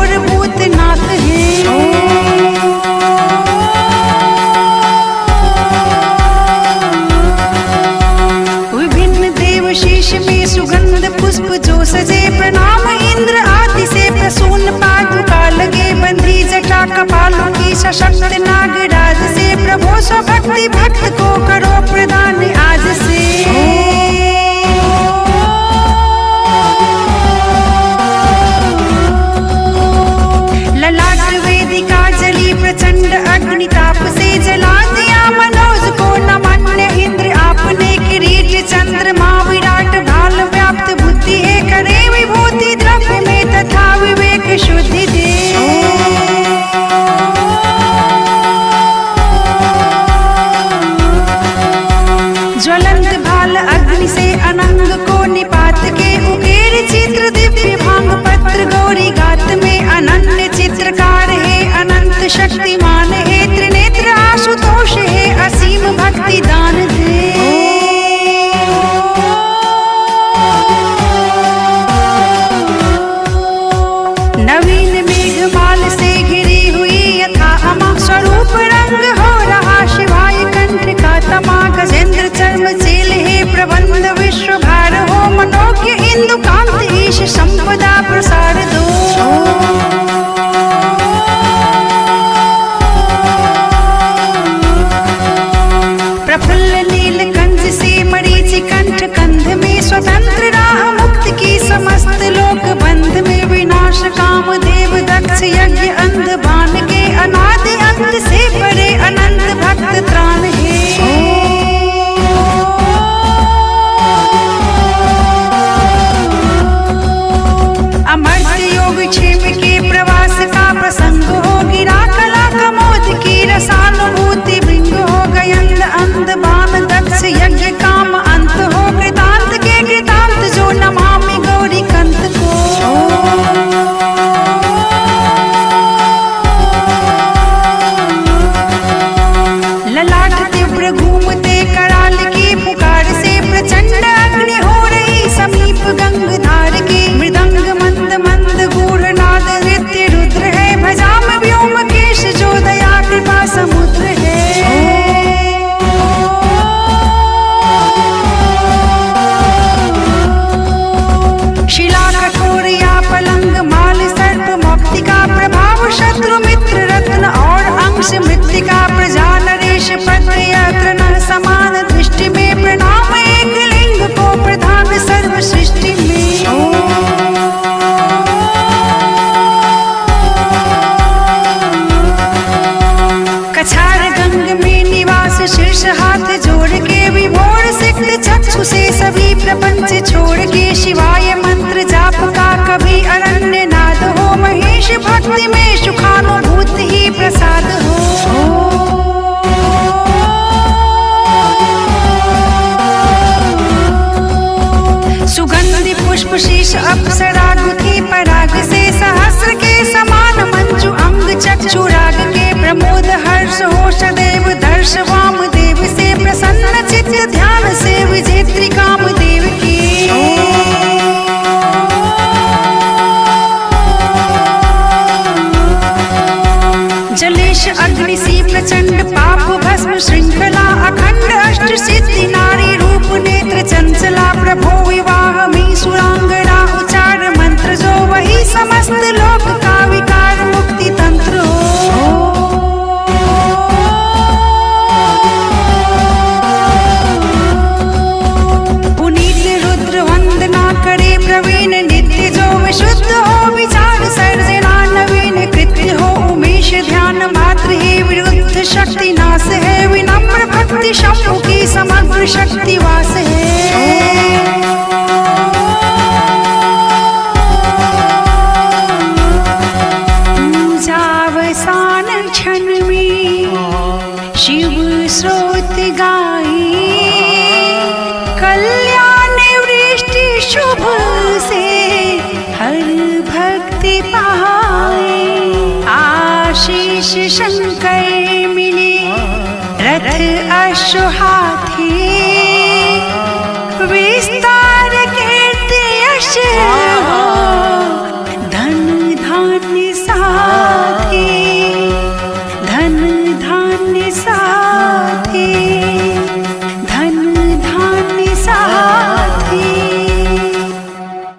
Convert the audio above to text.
और भूतनाथ है। विभिन्न देव शीश में सुगंध पुष्प जो सजे, प्रणाम इंद्र आदि से प्रसून पादुका लगे, बंधी जटा कपालों की सशक्त नागराज से, प्रभु स्वभक्ति भक्त को करो प्रदान आज से। ललाट वेदिका जली प्रचंड अग्निताप से, जला दिया मनोज को नमन्य इंद्र आपने, किरीट चंद्रमा विराट भाल व्याप्त बुद्धि है, करे विभूति द्रव्य में तथा विवेक शुद्धि दे। ज्वलंत भाल अग्नि से अनंग को निपात के, उकेर चित्र दिव्य भांग पत्र गौरी गात में, अनन्य चित्रकार है अनंत शक्तिमान है, त्रिनेत्र आशुतोष है असीम भक्ति दान दे। नवीन मेघमाल से घिरी हुई यथा अमा, स्वरूप रंग हो रहा शिवाय कंठ का तमा, गजेंद्र चर्म चेल है प्रबंध विश्व भार हो, मनोज्ञ इंदु कांत ईश संपदा प्रसार दो। प्रफुल्ल नील कंज से मरीचि कंठ कंध में, स्वतंत्र राह मुक्त की समस्त लोक बंध में, विनाश काम देव दक्ष यज्ञ अंध बान के, अनादि अंत से परे अनंत भक्त त्राण है। अमर्त्य योग क्षेम के प्रवास का प्रसंग हो, गिरा कला कमोद की रसानुभूति भृंग हो, गयंद अंध बान दक्ष यज्ञ काम अंत हो, कृतांत के कृतांत जो नमामि गौरी कंत को। ललाट तीव्र घूमते कराल की पुकार से, प्रचंड अग्नि हो रही समीप गंगधार की, मृदंग मंद मंद गूढ़नाद नृत्य रुद्र है, भजाम व्योम केश जो दया कृपा समुद्र है। शिला कठोर या पलंग माल सर्प मौक्तिका, प्रभाव शत्रु मित्र रत्न और अंश मृत्तिका, प्रजा नरेश पत्र यत्र न समान दृष्टि में, प्रणाम एक लिंग को प्रधान सर्व सृष्टि में। कछार गंग में निवास शीर्ष हाथ जोड़ के, विभोर सिक्त चक्षु से सभी प्रपंच छोड़ के, शिवाय मंत्र जाप का कभी अरण्य नाद हो, महेश भक्ति में सुखानुभूत ही प्रसाद हो। सुगंधि पुष्प शीश अप्सरा गुथी पराग से, सहस्र के समान मंजु अंग चक्षु राग के, प्रमोद हर्ष हो सदैव दर्श वाम देव से, प्रसन्न चित्त ध्यान से विजेत्री काम देव की। जलेश अग्नि सी प्रचंड पाप भस्म श्रृंखला, अखंड अष्ट सिद्धि नारी रूप नेत्र चंचला, प्रभो विवाह में सुरांगना उचार मंत्र जो, वही समस्त लोक का विकार मुक्ति तंत्र हो। पुनीत रुद्र वंदना करे प्रवीण नित्य जो, विशुद्ध हो विचार सर्जना नवीन कृत्य हो, उमेश ध्यान मात्र है विरुद्ध शक्ति नाश है, विनम्र भक्ति शंभु की समग्र शक्ति वास है। पूजावसान क्षण में शिव स्रोत गाई, कल्याण वृष्टि शुभ से हर भक्ति पाए, आशीष शंकर मिले रथ अश्व हाथी,